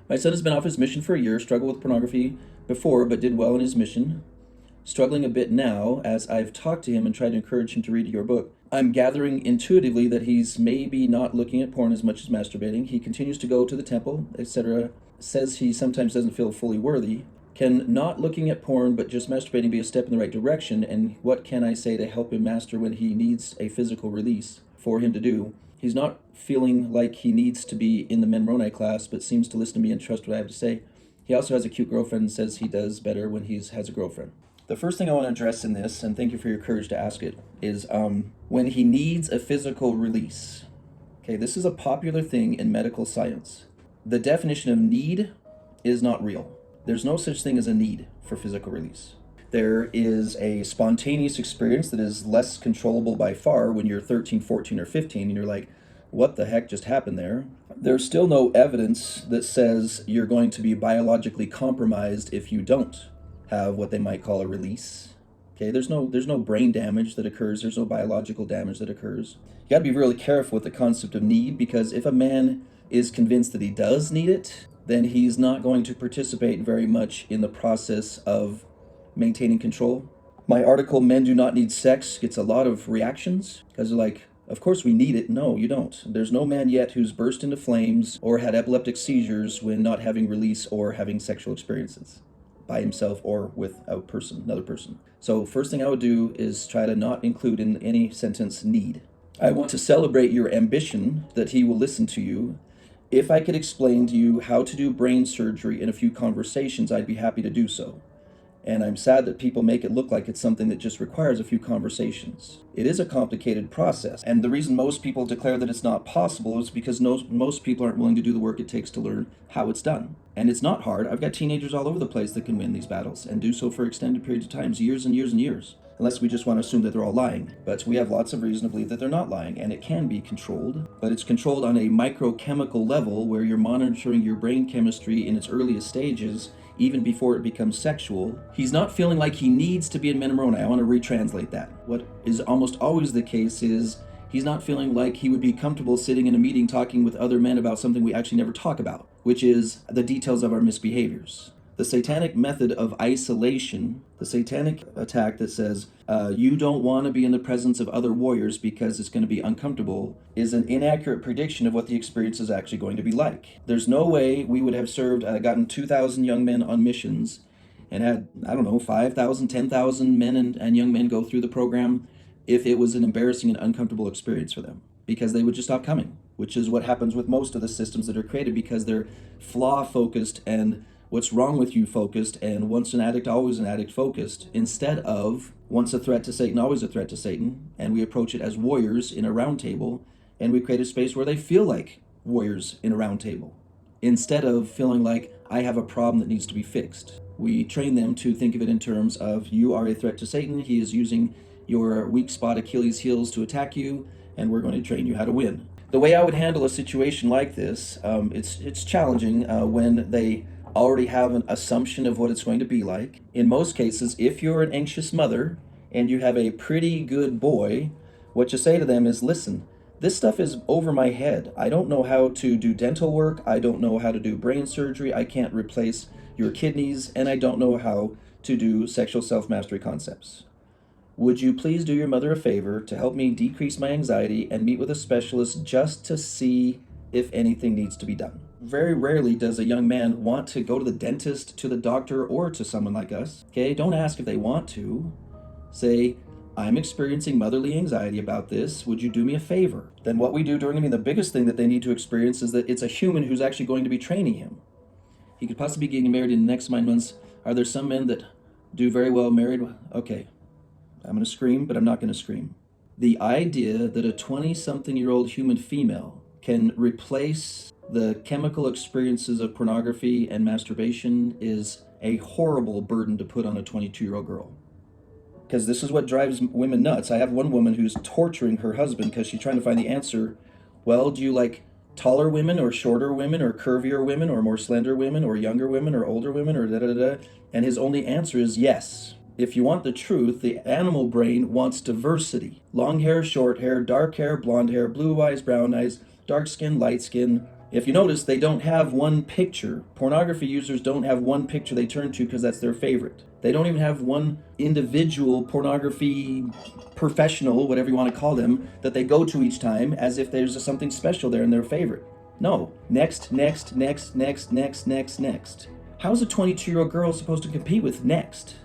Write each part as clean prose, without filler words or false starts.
My son has been off his mission for a year, struggled with pornography before, but did well in his mission. Struggling a bit now as I've talked to him and tried to encourage him to read your book. I'm gathering intuitively that he's maybe not looking at porn as much as masturbating. He continues to go to the temple, etc. Says he sometimes doesn't feel fully worthy. Can not looking at porn but just masturbating be a step in the right direction? And what can I say to help him master when he needs a physical release for him to do? He's not feeling like he needs to be in the Mentorship class, but seems to listen to me and trust what I have to say. He also has a cute girlfriend and says he does better when he has a girlfriend. The first thing I want to address in this, and thank you for your courage to ask it, is when he needs a physical release. Okay, this is a popular thing in medical science. The definition of need is not real. There's no such thing as a need for physical release. There is a spontaneous experience that is less controllable by far when you're 13, 14, or 15, and you're like, what the heck just happened there? There's still no evidence that says you're going to be biologically compromised if you don't have what they might call a release. Okay, there's no brain damage that occurs, there's no biological damage that occurs. You gotta be really careful with the concept of need, because if a man is convinced that he does need it, then he's not going to participate very much in the process of maintaining control. My article, Men Do Not Need Sex, gets a lot of reactions, because they're like, of course we need it. No, you don't. There's no man yet who's burst into flames or had epileptic seizures when not having release or having sexual experiences by himself or with another person. So first thing I would do is try to not include in any sentence need. I want to celebrate your ambition that he will listen to you. If I could explain to you how to do brain surgery in a few conversations, I'd be happy to do so. And I'm sad that people make it look like it's something that just requires a few conversations. It is a complicated process. And the reason most people declare that it's not possible is because most people aren't willing to do the work it takes to learn how it's done. And it's not hard. I've got teenagers all over the place that can win these battles and do so for extended periods of time, years and years and years. Unless we just want to assume that they're all lying. But we have lots of reason to believe that they're not lying, and it can be controlled. But it's controlled on a microchemical level where you're monitoring your brain chemistry in its earliest stages, even before it becomes sexual. He's not feeling like he needs to be in Mentorship. I want to retranslate that. What is almost always the case is he's not feeling like he would be comfortable sitting in a meeting talking with other men about something we actually never talk about, which is the details of our misbehaviors. The satanic method of isolation, the satanic attack that says you don't want to be in the presence of other warriors because it's going to be uncomfortable, is an inaccurate prediction of what the experience is actually going to be like. There's no way we would have gotten 2,000 young men on missions and had, 5,000, 10,000 men and young men go through the program if it was an embarrassing and uncomfortable experience for them, because they would just stop coming, which is what happens with most of the systems that are created, because they're flaw-focused and what's wrong with you focused, and once an addict, always an addict focused, instead of once a threat to Satan, always a threat to Satan. And we approach it as warriors in a round table, and we create a space where they feel like warriors in a round table, instead of feeling like I have a problem that needs to be fixed. We train them to think of it in terms of you are a threat to Satan, he is using your weak spot Achilles' heels to attack you, and we're going to train you how to win. The way I would handle a situation like this, it's challenging when they already have an assumption of what it's going to be like. In most cases, if you're an anxious mother and you have a pretty good boy, what you say to them is, listen, this stuff is over my head. I don't know how to do dental work. I don't know how to do brain surgery. I can't replace your kidneys, and I don't know how to do sexual self-mastery concepts. Would you please do your mother a favor to help me decrease my anxiety and meet with a specialist just to see if anything needs to be done? Very rarely does a young man want to go to the dentist, to the doctor, or to someone like us. Okay, don't ask if they want to. Say, I'm experiencing motherly anxiety about this. Would you do me a favor? Then what we do during the biggest thing that they need to experience is that it's a human who's actually going to be training him. He could possibly be getting married in the next 9 months. Are there some men that do very well married? Okay, I'm going to scream, but I'm not going to scream. The idea that a 20-something-year-old human female can replace the chemical experiences of pornography and masturbation is a horrible burden to put on a 22-year-old girl. Because this is what drives women nuts. I have one woman who's torturing her husband because she's trying to find the answer. Well, do you like taller women or shorter women or curvier women or more slender women or younger women or older women or da-da-da-da? And his only answer is yes. If you want the truth, the animal brain wants diversity. Long hair, short hair, dark hair, blonde hair, blue eyes, brown eyes, dark skin, light skin, If you notice, they don't have one picture. Pornography users don't have one picture they turn to because that's their favorite. They don't even have one individual pornography professional, whatever you want to call them, that they go to each time as if there's something special there in their favorite. No. Next, next, next, next, next, next, next. How is a 22-year-old girl supposed to compete with next?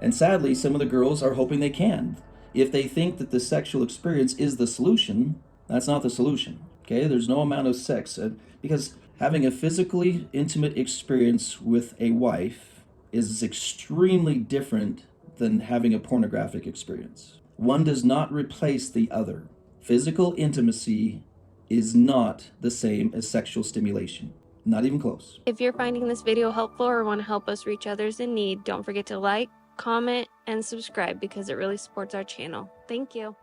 And sadly, some of the girls are hoping they can. If they think that the sexual experience is the solution, that's not the solution. Okay, there's no amount of sex. Because having a physically intimate experience with a wife is extremely different than having a pornographic experience. One does not replace the other. Physical intimacy is not the same as sexual stimulation. Not even close. If you're finding this video helpful or want to help us reach others in need, don't forget to like, comment, and subscribe because it really supports our channel. Thank you.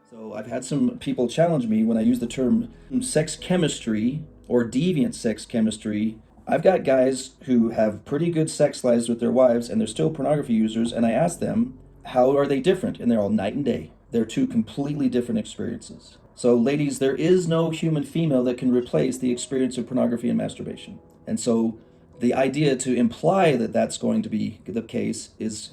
So I've had some people challenge me when I use the term sex chemistry or deviant sex chemistry. I've got guys who have pretty good sex lives with their wives and they're still pornography users, and I ask them, how are they different? And they're all night and day. They're two completely different experiences. So ladies, there is no human female that can replace the experience of pornography and masturbation. And so the idea to imply that that's going to be the case is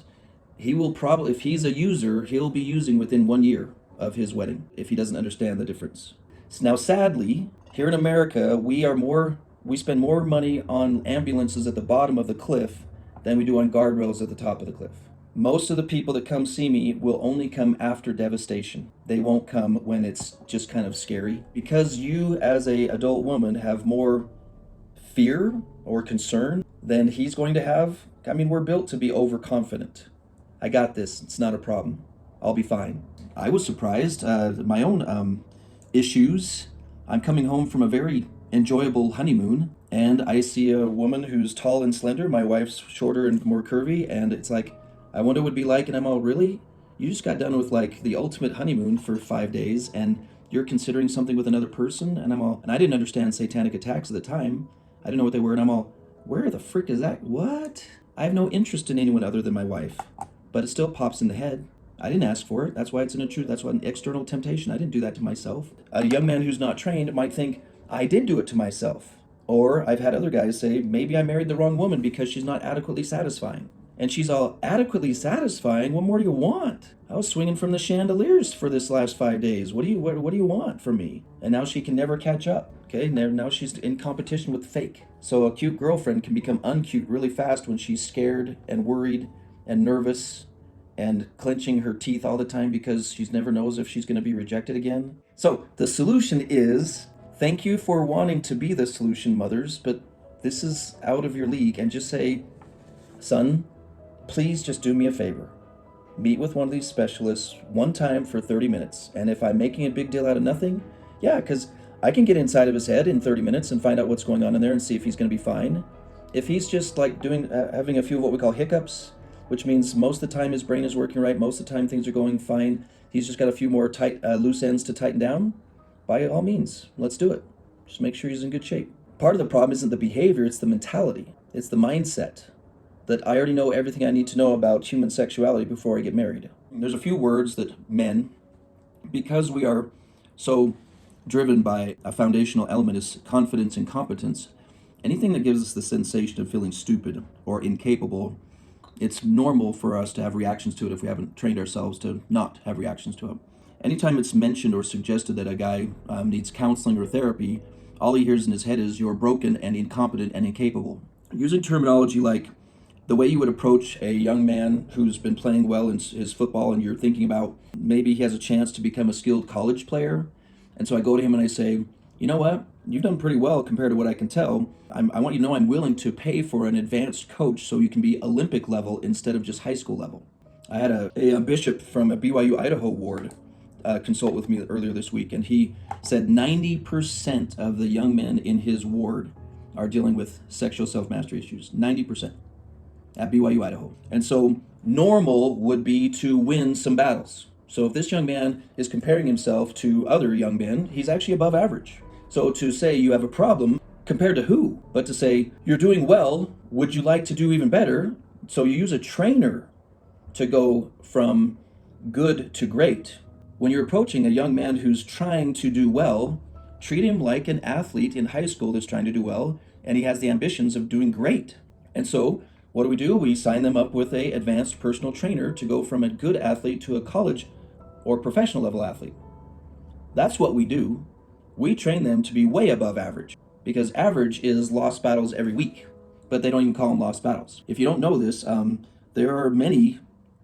he will probably, if he's a user, he'll be using within 1 year of his wedding if he doesn't understand the difference. Now, sadly, here in America, we spend more money on ambulances at the bottom of the cliff than we do on guardrails at the top of the cliff. Most of the people that come see me will only come after devastation. They won't come when it's just kind of scary. Because you as an adult woman have more fear or concern than he's going to have. I mean, we're built to be overconfident. I got this, it's not a problem. I'll be fine. I was surprised, my own issues. I'm coming home from a very enjoyable honeymoon, and I see a woman who's tall and slender. My wife's shorter and more curvy, and it's like, I wonder what it'd be like, and I'm all, really? You just got done with like the ultimate honeymoon for 5 days, and you're considering something with another person? And I'm all, and I didn't understand satanic attacks at the time. I didn't know what they were, and I'm all, where the frick is that? What? I have no interest in anyone other than my wife, but it still pops in the head. I didn't ask for it. That's why it's an intrusion. That's why an external temptation. I didn't do that to myself. A young man who's not trained might think, I did do it to myself. Or I've had other guys say, maybe I married the wrong woman because she's not adequately satisfying. And she's all, adequately satisfying? What more do you want? I was swinging from the chandeliers for this last 5 days. What do you want from me? And now she can never catch up. Okay, now she's in competition with fake. So a cute girlfriend can become uncute really fast when she's scared and worried and nervous and clenching her teeth all the time because she never knows if she's going to be rejected again. So the solution is, thank you for wanting to be the solution, mothers, but this is out of your league. And just say, son, please just do me a favor. Meet with one of these specialists one time for 30 minutes. And if I'm making a big deal out of nothing, yeah, because I can get inside of his head in 30 minutes and find out what's going on in there and see if he's going to be fine. If he's just like having a few of what we call hiccups, which means most of the time his brain is working right, most of the time things are going fine, he's just got a few more loose ends to tighten down, by all means, let's do it. Just make sure he's in good shape. Part of the problem isn't the behavior, it's the mentality. It's the mindset that I already know everything I need to know about human sexuality before I get married. There's a few words that men, because we are so driven by a foundational element is confidence and competence, anything that gives us the sensation of feeling stupid or incapable, it's normal for us to have reactions to it if we haven't trained ourselves to not have reactions to it. Anytime it's mentioned or suggested that a guy needs counseling or therapy, all he hears in his head is you're broken and incompetent and incapable. Using terminology like the way you would approach a young man who's been playing well in his football and you're thinking about maybe he has a chance to become a skilled college player. And so I go to him and I say, you know what? You've done pretty well compared to what I can tell. I want you to know I'm willing to pay for an advanced coach so you can be Olympic level instead of just high school level. I had a bishop from a BYU Idaho ward consult with me earlier this week, and he said 90% of the young men in his ward are dealing with sexual self-mastery issues. 90% at BYU Idaho. And so normal would be to win some battles. So if this young man is comparing himself to other young men, he's actually above average. So to say you have a problem, compared to who? But to say you're doing well, would you like to do even better? So you use a trainer to go from good to great. When you're approaching a young man who's trying to do well, Treat him like an athlete in high school that's trying to do well, and he has the ambitions of doing great. And so, what do? We sign them up with a advanced personal trainer to go from a good athlete to a college or professional level athlete. That's what we do. We train them to be way above average, because average is lost battles every week, but they don't even call them lost battles. If you don't know this, there are many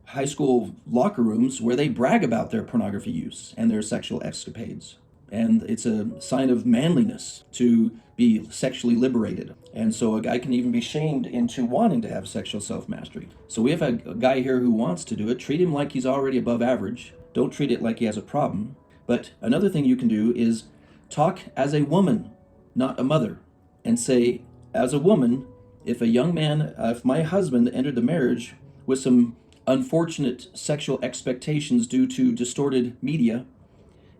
high school locker rooms where they brag about their pornography use and their sexual escapades. And it's a sign of manliness to be sexually liberated. And so a guy can even be shamed into wanting to have sexual self-mastery. So we have a guy here who wants to do it. Treat him like he's already above average. Don't treat it like he has a problem. But another thing you can do is talk as a woman, not a mother, and say, as a woman, if a young man, if my husband entered the marriage with some unfortunate sexual expectations due to distorted media,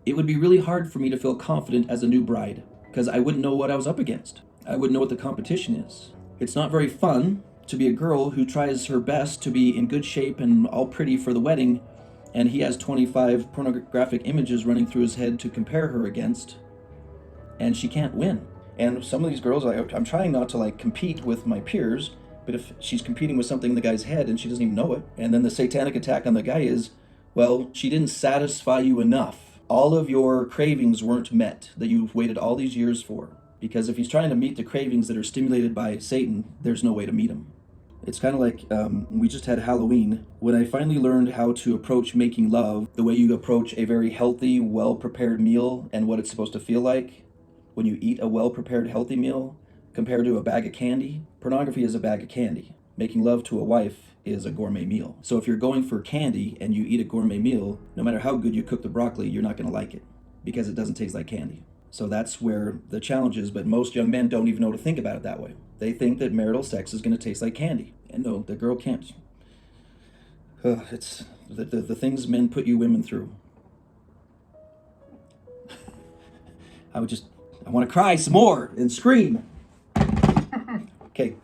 it would be really hard for me to feel confident as a new bride, because I wouldn't know what I was up against. I wouldn't know what the competition is. It's not very fun to be a girl who tries her best to be in good shape and all pretty for the wedding, and he has 25 pornographic images running through his head to compare her against, and she can't win. And some of these girls, I'm trying not to like compete with my peers, but if she's competing with something in the guy's head and she doesn't even know it, and then the satanic attack on the guy is, well, she didn't satisfy you enough. All of your cravings weren't met that you've waited all these years for. Because if he's trying to meet the cravings that are stimulated by Satan, there's no way to meet him. It's kind of like, we just had Halloween. When I finally learned how to approach making love, the way you approach a very healthy, well-prepared meal and what it's supposed to feel like when you eat a well-prepared, healthy meal compared to a bag of candy, pornography is a bag of candy. Making love to a wife is a gourmet meal. So if you're going for candy and you eat a gourmet meal, no matter how good you cook the broccoli, you're not going to like it because it doesn't taste like candy. So that's where the challenge is, but most young men don't even know to think about it that way. They think that marital sex is going to taste like candy. And no, the girl can't. It's the things men put you women through. I want to cry some more and scream. Okay.